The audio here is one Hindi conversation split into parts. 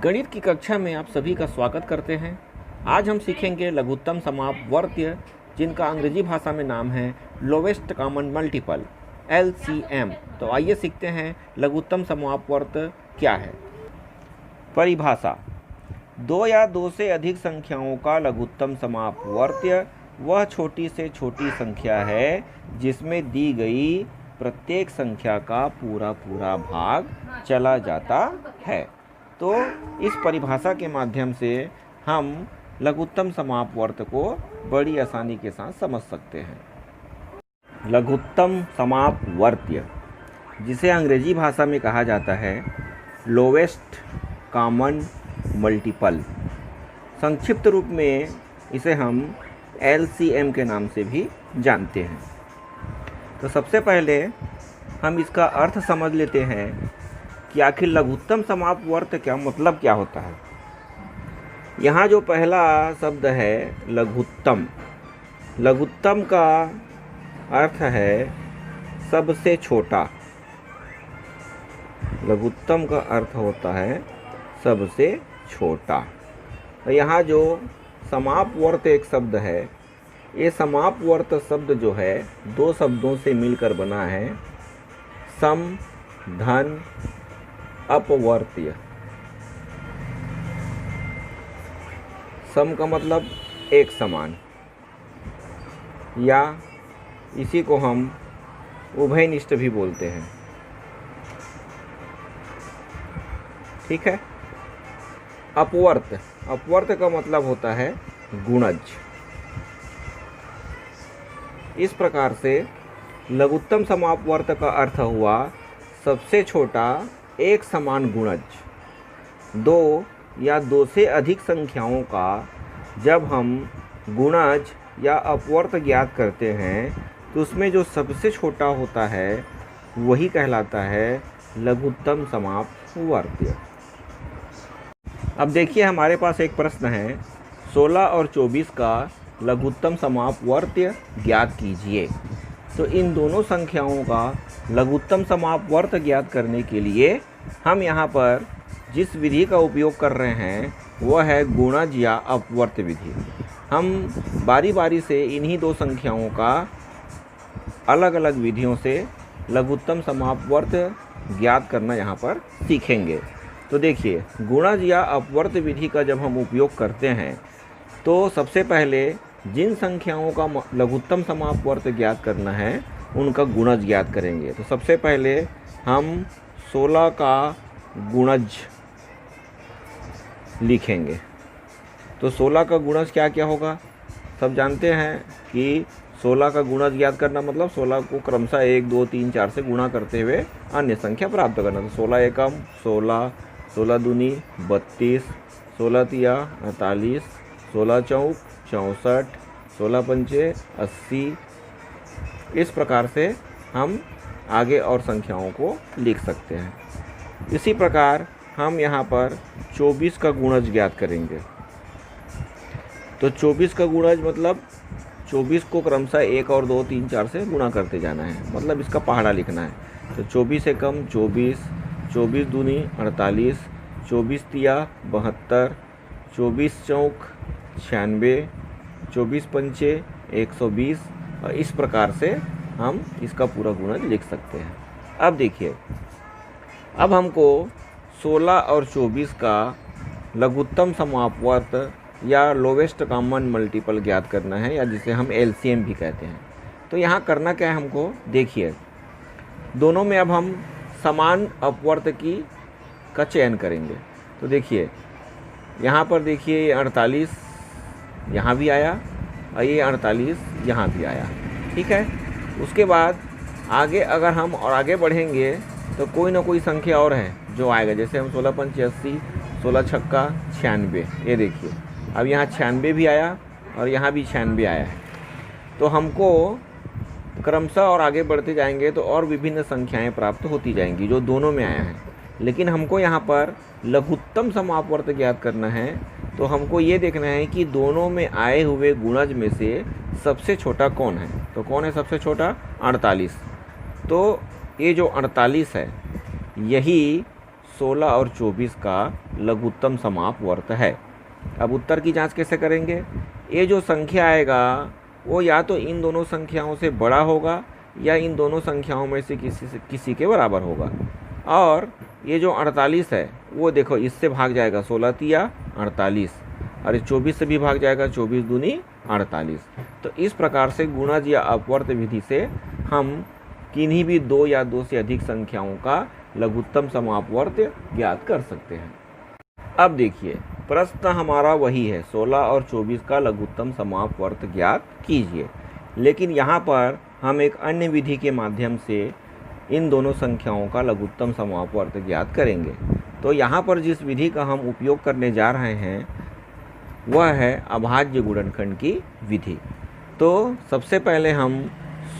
गणित की कक्षा में आप सभी का स्वागत करते हैं। आज हम सीखेंगे लघुत्तम समापवर्त्य, जिनका अंग्रेजी भाषा में नाम है लोवेस्ट कॉमन मल्टीपल LCM। तो आइए सीखते हैं लघुत्तम समापवर्त्य क्या है। परिभाषा: दो या दो से अधिक संख्याओं का लघुत्तम समापवर्त्य वह छोटी से छोटी संख्या है जिसमें दी गई प्रत्येक संख्या का पूरा भाग चला जाता है। तो इस परिभाषा के माध्यम से हम लघुत्तम समापवर्त्य को बड़ी आसानी के साथ समझ सकते हैं। लघुत्तम समापवर्त्य, जिसे अंग्रेजी भाषा में कहा जाता है लोवेस्ट कॉमन मल्टीपल, संक्षिप्त रूप में इसे हम LCM के नाम से भी जानते हैं। तो सबसे पहले हम इसका अर्थ समझ लेते हैं कि आखिर लघुत्तम समापवर्त्य क्या मतलब क्या होता है। यहाँ जो पहला शब्द है लघुत्तम, लघुत्तम का अर्थ है सबसे छोटा। लघुत्तम का अर्थ होता है सबसे छोटा। तो यहाँ जो समापवर्त्य एक शब्द है, ये समापवर्त्य शब्द जो है दो शब्दों से मिलकर बना है, सम धन अपवर्त्य। सम का मतलब एक समान, या इसी को हम उभयनिष्ठ भी बोलते हैं। ठीक है। अपवर्त्य, अपवर्त्य का मतलब होता है गुणज। इस प्रकार से लघुत्तम समापवर्त्य का अर्थ हुआ सबसे छोटा एक समान गुणज। दो या दो से अधिक संख्याओं का जब हम गुणज या अपवर्त्य ज्ञात करते हैं तो उसमें जो सबसे छोटा होता है वही कहलाता है लघुत्तम समापवर्त्य। अब देखिए, हमारे पास एक प्रश्न है, 16 और 24 का लघुत्तम समापवर्त्य ज्ञात कीजिए। तो इन दोनों संख्याओं का लघुत्तम समापवर्त्य ज्ञात करने के लिए हम यहाँ पर जिस विधि का उपयोग कर रहे हैं वह है गुणज या अपवर्त्य विधि। हम बारी बारी से इन्हीं दो संख्याओं का अलग अलग विधियों से लघुत्तम समापवर्त्य ज्ञात करना यहाँ पर सीखेंगे। तो देखिए, गुणज या अपवर्त्य विधि का जब हम उपयोग करते हैं तो सबसे पहले जिन संख्याओं का लघुत्तम समापवर्त्य ज्ञात करना है उनका गुणज ज्ञात करेंगे। तो सबसे पहले हम 16 का गुणज लिखेंगे। तो 16 का गुणज क्या क्या होगा, सब जानते हैं कि 16 का गुणज ज्ञात करना मतलब 16 को क्रमशः 1 2 3 4 से गुणा करते हुए अन्य संख्या प्राप्त करना। तो 16 एकम 16, 16 दूनी 32, 16 तिया 48, 16 चौक 64, 16 पंचे 80। इस प्रकार से हम आगे और संख्याओं को लिख सकते हैं। इसी प्रकार हम यहाँ पर 24 का गुणज ज्ञात करेंगे। तो 24 का गुणज मतलब 24 को क्रमशः 1 और 2 3 4 से गुणा करते जाना है, मतलब इसका पहाड़ा लिखना है। तो 24 एकम 24, 24 दूनी 48, 24 तिया 72, 24 चौक 96, 24 पंचे 120। और इस प्रकार से हम इसका पूरा गुणज लिख सकते हैं। अब देखिए, अब हमको 16 और 24 का लघुत्तम समापवर्त्य या लोवेस्ट कॉमन मल्टीपल ज्ञात करना है, या जिसे हम LCM भी कहते हैं। तो यहाँ करना क्या है हमको, देखिए, दोनों में अब हम समान अपवर्त्य का चयन करेंगे। तो देखिए, यहाँ पर देखिए ये 48 यहाँ भी आया और ये 48 यहाँ भी आया। ठीक है। उसके बाद आगे अगर हम और आगे बढ़ेंगे तो कोई ना कोई संख्या और है जो आएगा। जैसे हम 16 पंचे 80, 16 छक्का 96। ये देखिए, अब यहाँ 96 भी आया और यहाँ भी 96 आया है। तो हमको क्रमशः और आगे बढ़ते जाएंगे तो और विभिन्न संख्याएं प्राप्त होती जाएंगी जो दोनों में आया है। लेकिन हमको यहाँ पर लघुत्तम समापवर्त्य ज्ञात करना है, तो हमको ये देखना है कि दोनों में आए हुए गुणज में से सबसे छोटा कौन है। तो कौन है सबसे छोटा, 48। तो ये जो 48 है यही 16 और 24 का लघुत्तम समापवर्त है। अब उत्तर की जांच कैसे करेंगे? ये जो संख्या आएगा वो या तो इन दोनों संख्याओं से बड़ा होगा या इन दोनों संख्याओं में से किसी के बराबर होगा। और ये जो 48 है वो देखो इससे भाग जाएगा 16 तिया 48, और 24 से भी भाग जाएगा 24 दूनी 48। तो इस प्रकार से गुणज या अपवर्त विधि से हम किन्हीं भी दो या दो से अधिक संख्याओं का लघुत्तम समापवर्त ज्ञात कर सकते हैं। अब देखिए प्रश्न हमारा वही है, 16 और 24 का लघुत्तम समापवर्त ज्ञात कीजिए। लेकिन यहाँ पर हम एक अन्य विधि के माध्यम से इन दोनों संख्याओं का लघुत्तम समापवर्त ज्ञात करेंगे। तो यहाँ पर जिस विधि का हम उपयोग करने जा रहे हैं वह है अभाज्य गुणनखंड की विधि। तो सबसे पहले हम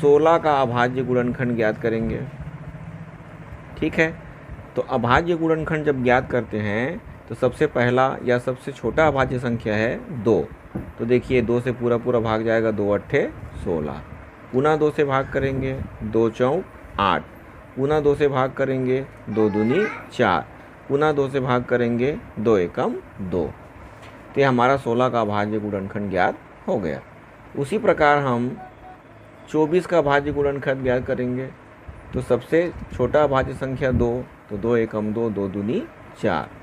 16 का अभाज्य गुणनखंड ज्ञात करेंगे। ठीक है, तो अभाज्य गुणनखंड जब ज्ञात करते हैं तो सबसे पहला या सबसे छोटा अभाज्य संख्या है 2। तो देखिए 2 से पूरा पूरा भाग जाएगा, 2 अट्ठे 16। पुनः 2 से भाग करेंगे, 2 चौक 8। पुनः 2 से भाग करेंगे, 2 दूनी 4। पुनः 2 से भाग करेंगे, 2 एकम 2। तो हमारा 16 का अभाज्य गुणनखंड ज्ञात हो गया। उसी प्रकार हम 24 का अभाज्य गुणनखंड ज्ञात करेंगे। तो सबसे छोटा अभाज्य संख्या 2, तो 2 एकम 2, 2 दूनी 4।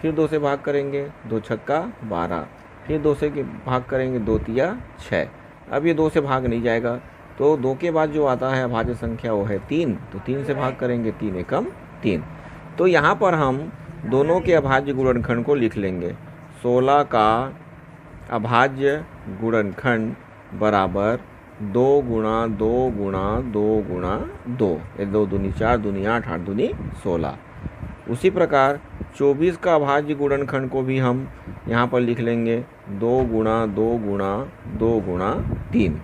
फिर 2 से भाग करेंगे, 2 छक्का 12। फिर 2 से भाग करेंगे, 2 तिया 6। अब ये 2 से भाग नहीं जाएगा, तो 2 के बाद जो आता है अभाज्य संख्या वो है 3। तो 3 से भाग करेंगे, 3 एकम 3। तो यहाँ पर हम दोनों के अभाज्य गुणनखंड को लिख लेंगे। 16 का अभाज्य गुणनखंड बराबर 2 गुणा 2 गुणा 2 गुणा 2। ये 2 दूनी 4, दूनी 8, 8 दूनी 16। उसी प्रकार 24 का अभाज्य गुणनखंड को भी हम यहाँ पर लिख लेंगे 2 गुणा 2 गुणा 2 गुणा 3।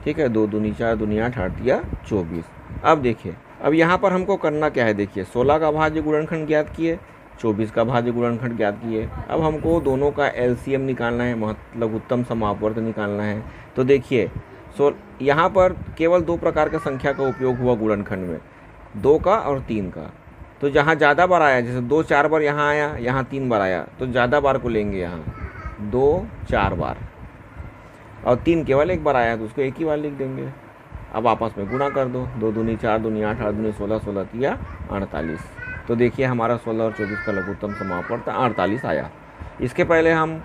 ठीक है, 2 दूनी 4, दूनी 8, 8 तिया 24। अब देखिए, अब यहाँ पर हमको करना क्या है? देखिए 16 का अभाज्य गुणनखंड ज्ञात किए, 24 का अभाज्य गुणनखंड ज्ञात किए। अब हमको दोनों का एलसीएम निकालना है, लघुत्तम समापवर्त निकालना है। तो देखिए यहाँ पर केवल 2 प्रकार का संख्या का उपयोग हुआ गुणनखंड में, 2 का और 3 का। तो जहाँ ज़्यादा बार आया, जैसे 2 4 बार यहाँ आया, यहाँ 3 बार आया, तो ज़्यादा बार को लेंगे। यहाँ 2 4 बार और 3 केवल 1 बार आया, तो उसको एक ही बार लिख देंगे। अब आपस में गुणा कर दो, 2 दूनी 4, दूनी 8, 8 दूनी 16, 16 तिया 48। तो देखिए हमारा 16 और 24 का लघुत्तम समापवर्त 48 आया। इसके पहले हम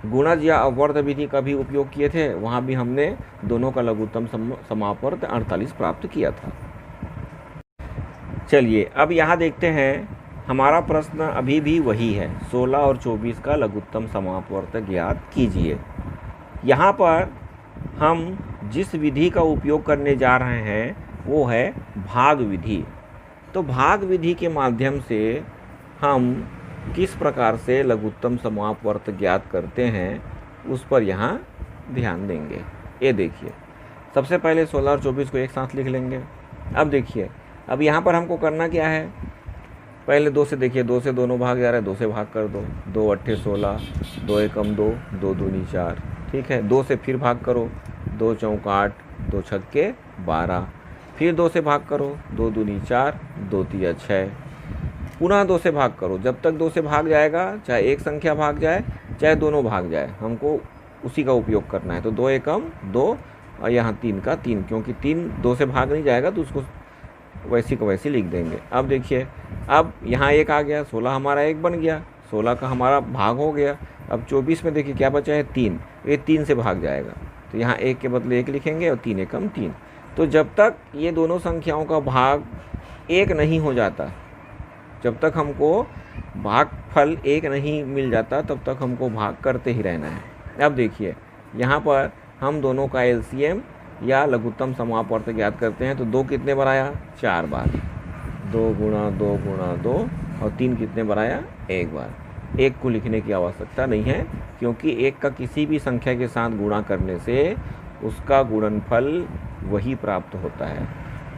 गुणज या अपवर्त विधि का भी उपयोग किए थे, वहाँ भी हमने दोनों का लघुत्तम समापवर्त 48 प्राप्त किया था। चलिए अब यहाँ देखते हैं, हमारा प्रश्न अभी भी वही है, 16 और 24 का लघुत्तम समापवर्त ज्ञात कीजिए। यहाँ पर हम जिस विधि का उपयोग करने जा रहे हैं वो है भाग विधि। तो भाग विधि के माध्यम से हम किस प्रकार से लघुत्तम समापवर्त ज्ञात करते हैं उस पर यहाँ ध्यान देंगे। ये देखिए, सबसे पहले 16 और 24 को एक साथ लिख लेंगे। अब देखिए, अब यहाँ पर हमको करना क्या है? पहले 2 से देखिए, 2 से दोनों भाग जा रहा है, 2 से भाग कर दो, 2 अट्ठे 16, 2 एकम 2, 2 दूनी 4। ठीक है, 2 से फिर भाग करो, 2 चौक 8, 2 छक्के 12। फिर 2 से भाग करो, 2 दूनी 4, 2 तिया 6। पुनः 2 से भाग करो, जब तक 2 से भाग जाएगा, चाहे एक संख्या भाग जाए चाहे दोनों भाग जाए, हमको उसी का उपयोग करना है। तो 2 एकम 2 और यहाँ 3 का 3, क्योंकि 3 2 से भाग नहीं जाएगा तो उसको वैसी को वैसी लिख देंगे। अब देखिए, अब यहाँ 1 आ गया, 16 हमारा 1 बन गया, 16 का हमारा भाग हो गया। अब 24 में देखिए क्या बचा है? 3। ये 3 से भाग जाएगा, तो यहाँ 1 के बदले 1 लिखेंगे और 3 एकम 3। तो जब तक ये दोनों संख्याओं का भाग 1 नहीं हो जाता, जब तक हमको भागफल 1 नहीं मिल जाता, तब तक हमको भाग करते ही रहना है। अब देखिए, यहाँ पर हम दोनों का एलसीएम या लघुत्तम समापवर्त ज्ञात करते हैं। तो 2 कितने बार आया? 4 बार। 2 गुणा 2 गुणा 2 और 3 कितने बार आया? 1 बार। 1 को लिखने की आवश्यकता नहीं है, क्योंकि 1 का किसी भी संख्या के साथ गुणा करने से उसका गुणनफल वही प्राप्त होता है।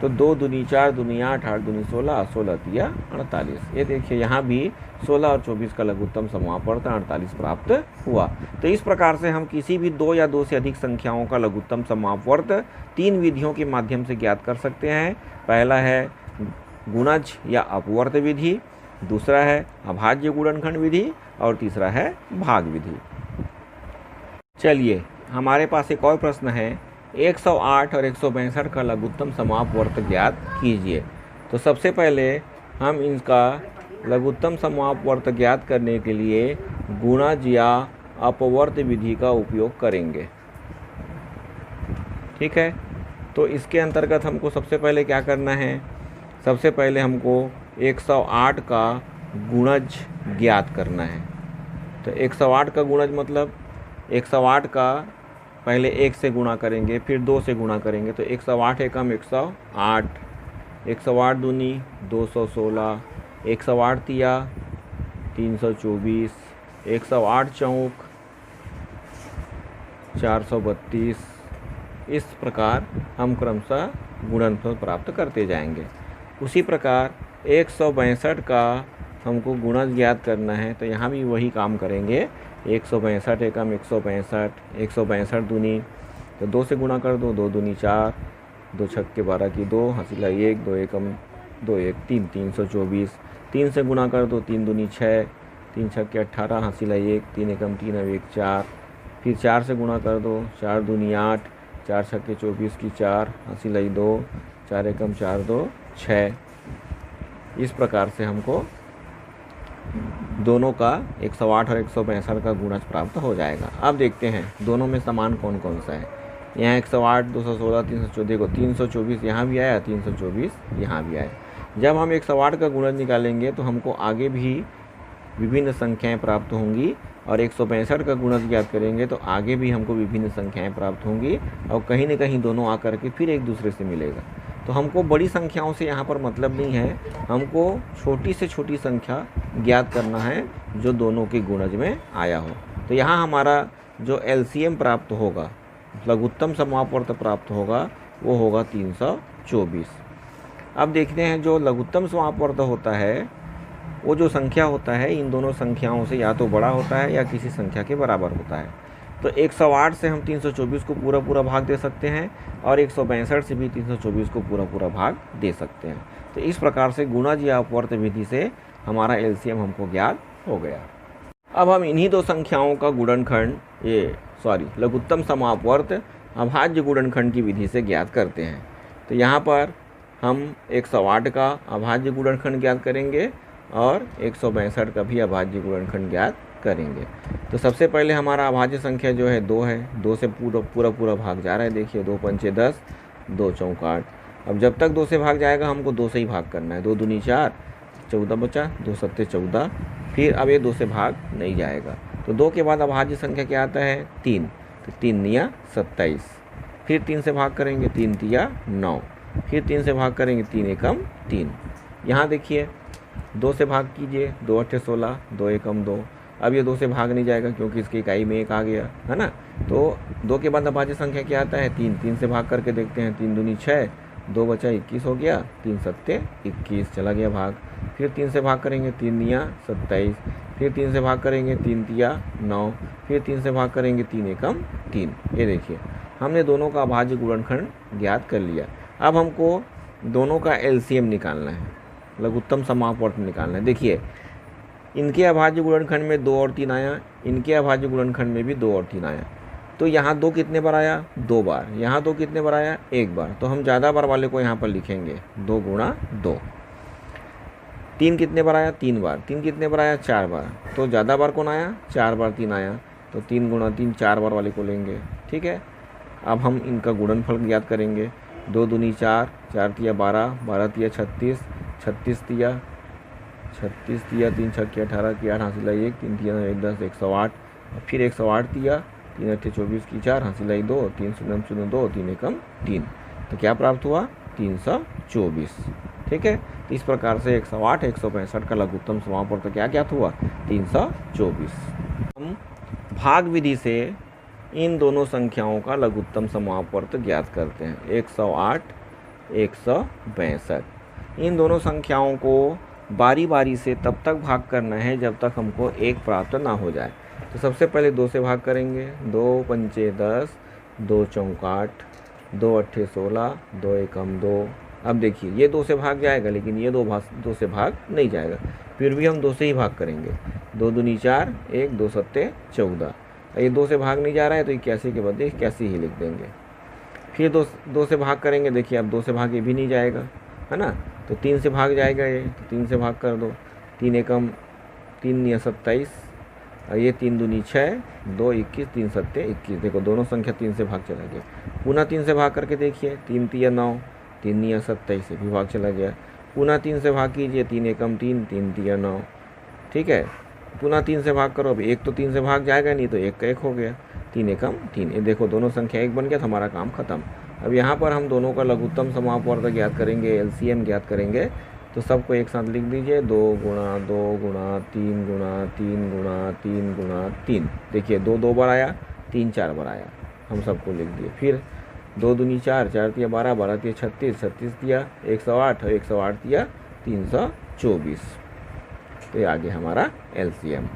तो 2 दूनी 4, दूनी 8, 8 दूनी 16, 16 तिया 48। ये देखिए, यहाँ भी 16 और 24 का लघुत्तम समापवर्त 48 प्राप्त हुआ। तो इस प्रकार से हम किसी भी 2 या 2 से अधिक संख्याओं का लघुत्तम समापवर्त 3 विधियों के माध्यम से ज्ञात कर सकते हैं। पहला है गुणज या अपवर्त विधि, दूसरा है अभाज्य गुणनखंड विधि और तीसरा है भाग विधि। चलिए हमारे पास एक और प्रश्न है, 108 और 162 का लघुत्तम समापवर्त ज्ञात कीजिए। तो सबसे पहले हम इनका लघुत्तम समापवर्त ज्ञात करने के लिए गुणज या अपवर्त विधि का उपयोग करेंगे। ठीक है, तो इसके अंतर्गत हमको सबसे पहले क्या करना है, सबसे पहले हमको 108 का गुणज ज्ञात करना है। तो 108 का गुणज मतलब 108 का पहले 1 से गुणा करेंगे, फिर 2 से गुणा करेंगे, तो 108 एकम 108, 108 दूनी 216, 108 तिया 324, 108 चौक 432। इस प्रकार हम क्रमशः गुणनफल प्राप्त करते जाएंगे। उसी प्रकार 162 का हमको गुणज ज्ञात करना है, तो यहाँ भी वही काम करेंगे। 162 एकम 162, 162 दूनी तो 2 से गुणा कर दो, 2 दूनी 4, 2 छक्के 12 की 2, हंसिला 1, 2 एकम 2 1 3, 324। 3 से गुणा कर दो, 3 दूनी 6, 3 छक्के 18, हंसिला 1, 3 एकम 3 अब 1 4। फिर 4 से गुणा कर दो, 4 दूनी 8, 4 छक्के 24 की 4, हंसिला 2, 4 एकम 4 2 6। इस प्रकार से हमको दोनों का 108 और 162 का गुणज प्राप्त हो जाएगा। अब देखते हैं दोनों में समान कौन कौन सा है। यहाँ 108, 216, 314 को 324 यहाँ भी आया, 324 यहाँ भी आया। जब हम 108 का गुणज निकालेंगे तो हमको आगे भी विभिन्न संख्याएं प्राप्त होंगी, और 162 का गुणज ज्ञात करेंगे तो आगे भी हमको विभिन्न संख्याएं प्राप्त होंगी, और कहीं न कहीं दोनों आकर के फिर एक दूसरे से मिलेगा। तो हमको बड़ी संख्याओं से यहाँ पर मतलब नहीं है, हमको छोटी से छोटी संख्या ज्ञात करना है जो दोनों के गुणज में आया हो। तो यहाँ हमारा जो एलसीएम प्राप्त होगा, लघुत्तम समापवर्त प्राप्त होगा, वो होगा 324। अब देखते हैं जो लघुत्तम समापवर्त होता है वो जो संख्या होता है इन दोनों संख्याओं से या तो बड़ा होता है या किसी संख्या के बराबर होता है। तो 108 से हम 324 को पूरा पूरा भाग दे सकते हैं, और 162 से भी 324 को पूरा पूरा भाग दे सकते हैं। तो इस प्रकार से गुणज या अपवर्त विधि से हमारा एलसीएम हमको ज्ञात हो गया। अब हम इन्हीं दो संख्याओं का गुणनखंड लघुत्तम समापवर्त अभाज्य गुणनखंड की विधि से ज्ञात करते हैं। तो यहाँ पर हम 108 का अभाज्य गुणनखंड ज्ञात करेंगे और 162 का भी अभाज्य गुणनखंड ज्ञात करेंगे। तो सबसे पहले हमारा अभाज्य संख्या जो है 2 है, 2 से पूरा भाग जा रहा है। देखिए 2 पंचे 10, 2 चौक 8। अब जब तक 2 से भाग जाएगा हमको 2 से ही भाग करना है। 2 दूनी 4, 14 बचा, 2 सत्ते 14। फिर अब ये 2 से भाग नहीं जाएगा, तो 2 के बाद अभाज्य संख्या क्या आता है 3, तो 3 निया 27। फिर 3 से भाग करेंगे, 3 तिया 9। फिर 3 से भाग करेंगे, 3 एकम 3। यहाँ देखिए 2 से भाग कीजिए, 2 अट्ठे 16, 2 एकम 2। अब ये 2 से भाग नहीं जाएगा क्योंकि इसकी इकाई में 1 आ गया है ना। तो 2 के बाद अभाज्य संख्या क्या आता है 3। 3 से भाग करके देखते हैं, 3 दूनी 6, 2 बचा 21 हो गया, 3 सत्ते 21 चला गया भाग। फिर 3 से भाग करेंगे, 3 निया 27। फिर 3 से भाग करेंगे, 3 तिया 9। फिर 3 से भाग करेंगे, 3 एकम 3। ये देखिए हमने दोनों का अभाज्य गुणनखंड ज्ञात कर लिया। अब हमको दोनों का एलसीएम निकालना है, लघुत्तम समापवर्त निकालना है। देखिए इनके अभाज्य गुणनखंड में 2 और 3 आया, इनके अभाज्य गुणनखंड में भी 2 और 3 आया। तो यहाँ 2 कितने बार आया 2 बार, यहाँ 2 कितने बार आया 1 बार। तो हम ज़्यादा बार वाले को यहाँ पर लिखेंगे 2 गुणा 2। 3 कितने बार आया 3 बार, 3 कितने बार आया 4 बार। तो ज़्यादा बार कौन आया 4 बार 3 आया, तो 3 गुणा 3 4 बार वाले को लेंगे। ठीक है, अब हम इनका गुणनफल ज्ञात करेंगे। 2 दूनी 4, 4 तिया 12, 12 तिया 36, 36 तिया 3 छक्के 18 की 8 हासिल 1, 3 तिया 1 10 108। फिर 108 तिया 3 अट्ठे 24 की 4 हासिल 2, 3 शून्य 0 2, 3 एकम 3। तो क्या प्राप्त हुआ 324। ठीक है, तो इस प्रकार से 108 165 का लघुत्तम समापवर्त क्या ज्ञात हुआ 324। हम भाग विधि से इन दोनों संख्याओं का लघुत्तम समापवर्त ज्ञात करते हैं 108 162। इन दोनों संख्याओं को बारी बारी से तब तक भाग करना है जब तक हमको 1 प्राप्त ना हो जाए। तो सबसे पहले 2 से भाग करेंगे, 2 पंचे 10, 2 चौक 8, 2 अट्ठे 16, 2 एकम 2, अब देखिए ये 2 से भाग जाएगा, लेकिन ये 2 से भाग नहीं जाएगा, फिर भी हम 2 से ही भाग करेंगे। 2 दूनी 4, 1 2 सत्ते 14। ये 2 से भाग नहीं जा रहा है तो 81 के बदले 81 ही लिख देंगे। फिर 2 से भाग करेंगे, देखिए अब 2 से भाग ये भी नहीं जाएगा, है ना, तो 3 से भाग जाएगा ये, तो 3 से भाग कर दो। 3 एकम 3 या 27, और ये 3 दूनी 6, 2 21, 3 सत्ते 21। देखो दोनों संख्या 3 से भाग चला गया। पुनः 3 से भाग करके देखिए, 3 तिया 9, 3 या 27 से भी भाग चला गया। पुनः 3 से भाग कीजिए, 3 एकम 3, 3 तिया 9, ठीक है। पुनः 3 से भाग करो, अब 1 तो 3 से भाग जाएगा नहीं, तो 1 का 1 हो गया, 3 एकम 3। ये देखो दोनों संख्या 1 बन गया, तो हमारा काम खत्म। अब यहाँ पर हम दोनों का लघुत्तम समापवर्ग ज्ञात करेंगे, LCM ज्ञात करेंगे। तो सबको एक साथ लिख दीजिए, 2 गुणा 2 गुणा 3 गुणा 3 गुणा 3 गुणा 3। देखिए 2 2 बार आया, 3 4 बार आया, हम सबको लिख दिए। फिर 2 दूनी 4, 4 तिया 12, 12 तिया 36, 36 तिया 108, 108 तिया 324। तो ये आ गया हमारा LCM।